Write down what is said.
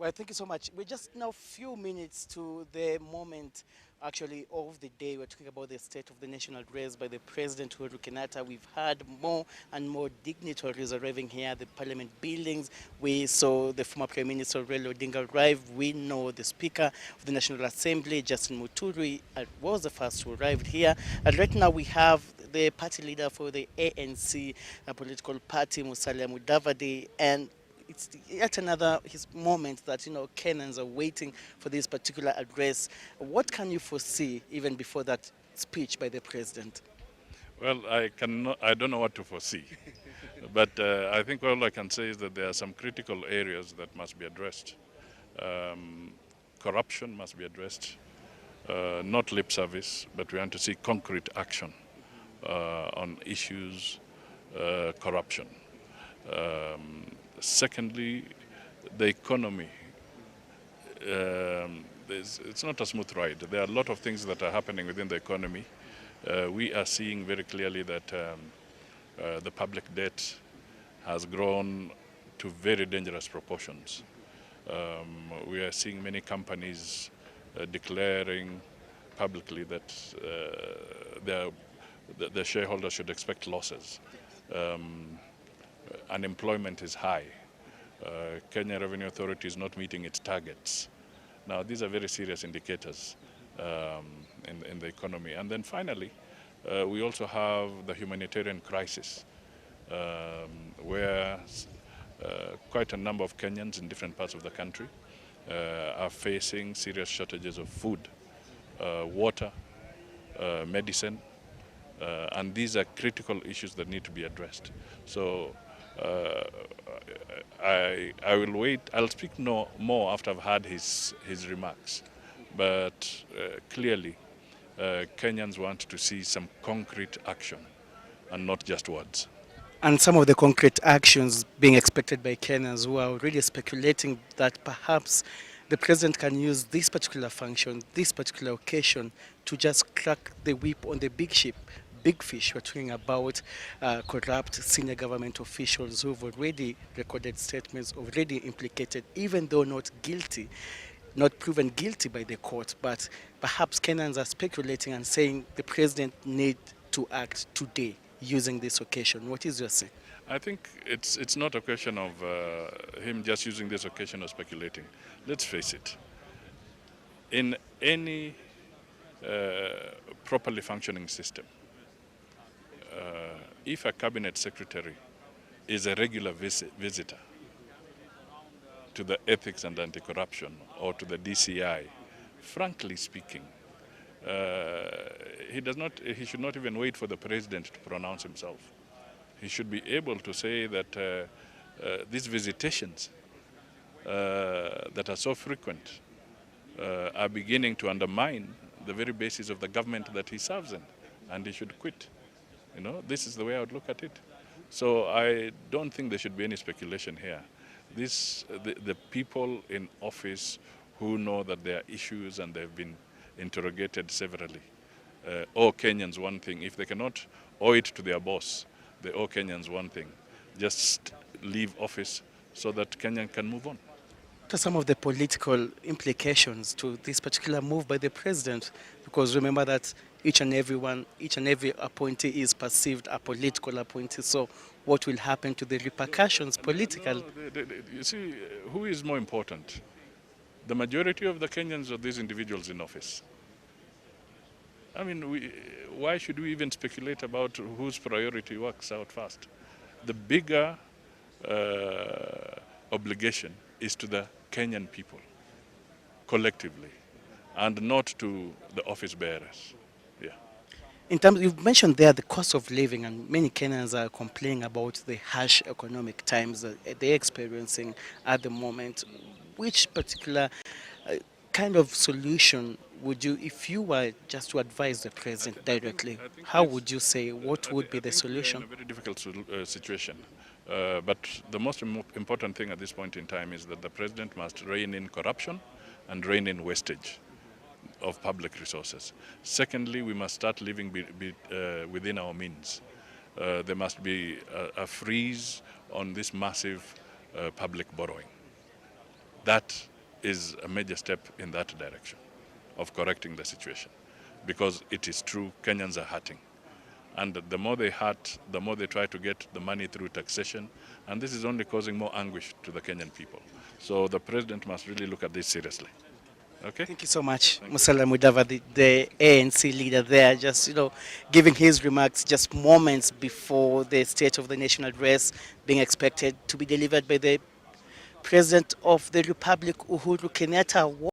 Well, thank you so much. We're just now few minutes to the moment actually of the day. We're talking about the state of the national address by the President Uhuru Kenyatta. We've had more and more dignitaries arriving here at the Parliament buildings. We saw the former Prime Minister Raila Odinga arrive. We know the Speaker of the National Assembly, Justin Muturi, was the first to arrive here. And right now we have the party leader for the ANC political party, Musalia Mudavadi, and it's yet another his moment that Kenyans are waiting for this particular address. What can you foresee even before that speech by the president? Well, I don't know what to foresee, but I think all I can say is that there are some critical areas that must be addressed. Um, Corruption must be addressed, not lip service, but we want to see concrete action on issues corruption. Secondly, the economy. It's not a smooth ride. There are a lot of things that are happening within the economy. We are seeing very clearly that the public debt has grown to very dangerous proportions. We are seeing many companies declaring publicly that the shareholders should expect losses. Unemployment is high. Kenya Revenue Authority is not meeting its targets. Now, these are very serious indicators in the economy. And then finally, we also have the humanitarian crisis, where quite a number of Kenyans in different parts of the country are facing serious shortages of food, water, medicine, and these are critical issues that need to be addressed. So I will wait. I'll speak more after I've heard his remarks. But clearly, Kenyans want to see some concrete action and not just words. And some of the concrete actions being expected by Kenyans who are already speculating that perhaps the president can use this particular function, this particular occasion, to just crack the whip on the big ship, big fish. We're talking about corrupt senior government officials who've already recorded statements, already implicated, even though not guilty, not proven guilty by the court. But perhaps Kenyans are speculating and saying the president need to act today using this occasion. What is your say? I think it's not a question of him just using this occasion or speculating. Let's face it. In any properly functioning system, if a cabinet secretary is a regular visitor to the ethics and anti-corruption or to the DCI, frankly speaking, he should not even wait for the president to pronounce himself. He should be able to say that these visitations that are so frequent are beginning to undermine the very basis of the government that he serves in, and he should quit. This is the way I would look at it. So I don't think there should be any speculation here. The people in office who know that there are issues and they've been interrogated severally owe Kenyans one thing. If they cannot owe it to their boss, they owe Kenyans one thing: just leave office so that Kenya can move on. What are some of the political implications to this particular move by the president? Because remember that each and every appointee is perceived a political appointee. So what will happen to the repercussions political? No, you see, who is more important? The majority of the Kenyans or these individuals in office? I mean, why should we even speculate about whose priority works out first? The bigger obligation is to the Kenyan people collectively and not to the office bearers. Yeah. In terms, you've mentioned there the cost of living, and many Kenyans are complaining about the harsh economic times that they're experiencing at the moment. Which particular kind of solution would you, if you were just to advise the president directly, how would you say, what would be the solution? We're in a very difficult situation. But the most important thing at this point in time is that the president must rein in corruption and rein in wastage of public resources. Secondly, we must start living within our means. There must be a freeze on this massive public borrowing. That is a major step in that direction of correcting the situation. Because it is true, Kenyans are hurting. And the more they hurt, the more they try to get the money through taxation. And this is only causing more anguish to the Kenyan people. So the president must really look at this seriously. Okay? Thank you so much, Thank you. Musalia Mudavadi, the ANC leader there, just, giving his remarks just moments before the State of the National address being expected to be delivered by the President of the Republic, Uhuru Kenyatta.